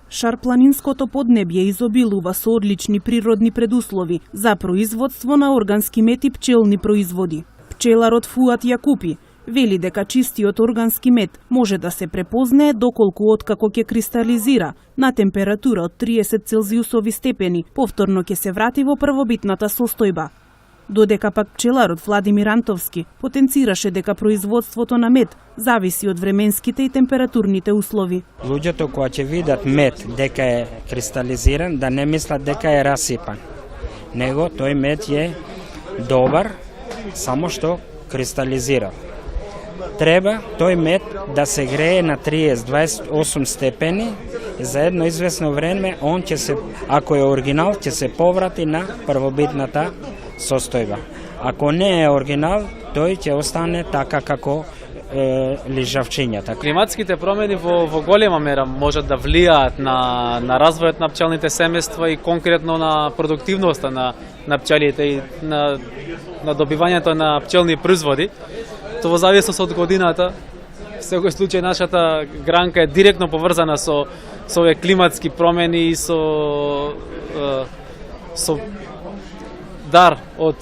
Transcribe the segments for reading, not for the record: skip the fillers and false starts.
Шарпланинското поднебје изобилува со одлични природни предуслови за производство на органски мед и пчелни производи. Пчеларот Фуат Јакупи вели дека чистиот органски мед може да се препознае доколку откако ќе кристализира на температура од 30 целзиусови степени, повторно ќе се врати во првобитната состојба. Додека пак пчеларот Владимир Антовски потенцираше дека производството на мед зависи од временските и температурните услови. Луѓето кога ќе видат мед дека е кристализиран, да не мислат дека е расипан. Него тој мед е добар, само што кристализира. Треба тој мед да се грее на 30-28 степени и за едно известно време он ќе се, ако е оригинал, ќе се поврати на првобитната состојба. Ако не е оригинал, тој ќе остане така како лижавчињата. Климатските промени во голема мера можат да влијаат на развојот на пчелните семејства и конкретно на продуктивноста на пчелите и на добивањето на пчелни производи. Тоа во зависност од годината. В секој случај нашата гранка е директно поврзана со овие климатски промени и со дар од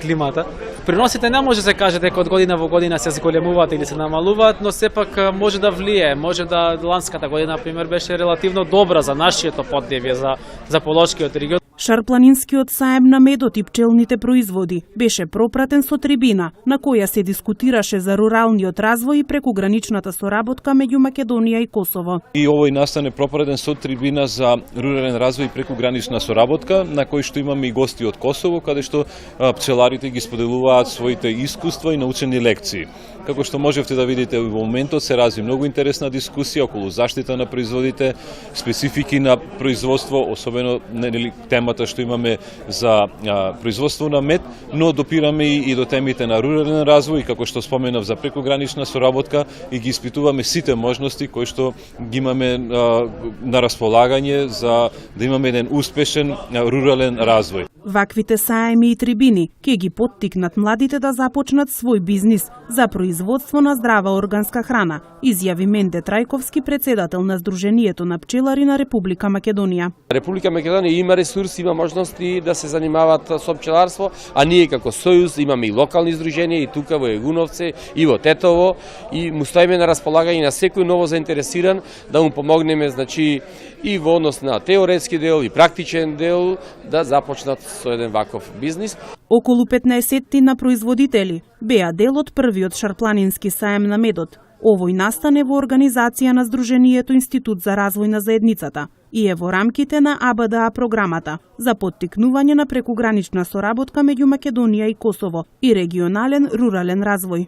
климата. Приносите не може да се каже дека од година во година се зголемуваат или се намалуваат, но сепак може да влие. Може да ланската година, например, беше релативно добра за нашието поднебје, за Полошкиот регион. Шарпланинскиот саем на медот и пчелните производи беше пропратен со трибина, на која се дискутираше за руралниот развој и прекуграничната соработка меѓу Македонија и Косово. И овој настане пропратен со трибина за рурален развој и прекугранична соработка, на кој што имаме и гости од Косово, каде што пчеларите ги споделуваат своите искуства и научени лекции. Како што можевте да видите во моментот се разви многу интересна дискусија околу заштита на производите, специфики на производство, особено темата што имаме за производство на мед, но допираме и до темите на рурален развој, како што споменав за прекугранична соработка и ги испитуваме сите можности кои што ги имаме на располагање за да имаме еден успешен рурален развој. Ваквите саеми и трибини ќе ги поттикнат младите да започнат свој бизнис за производство на здрава органска храна, изјави Менде Трајковски, председател на Сдруженијето на пчелари на Република Македонија. Република Македонија има ресурси, има можности да се занимаваат со пчеларство, а ние како Сојуз имаме и локални здруженија и тука во Егуновце и во Тетово и му стоиме на располагање на секој ново заинтересиран да му помогнеме, значи и во однос на теоретски дел и практичен дел да започнат со еден ваков бизнис. Околу 15 на производители беа дел од првиот шарпланински саем на медот. Овој настане во организација на Сдруженијето Институт за развој на заедницата и е во рамките на АБДА програмата за поттикнување на прекугранична соработка меѓу Македонија и Косово и регионален рурален развој.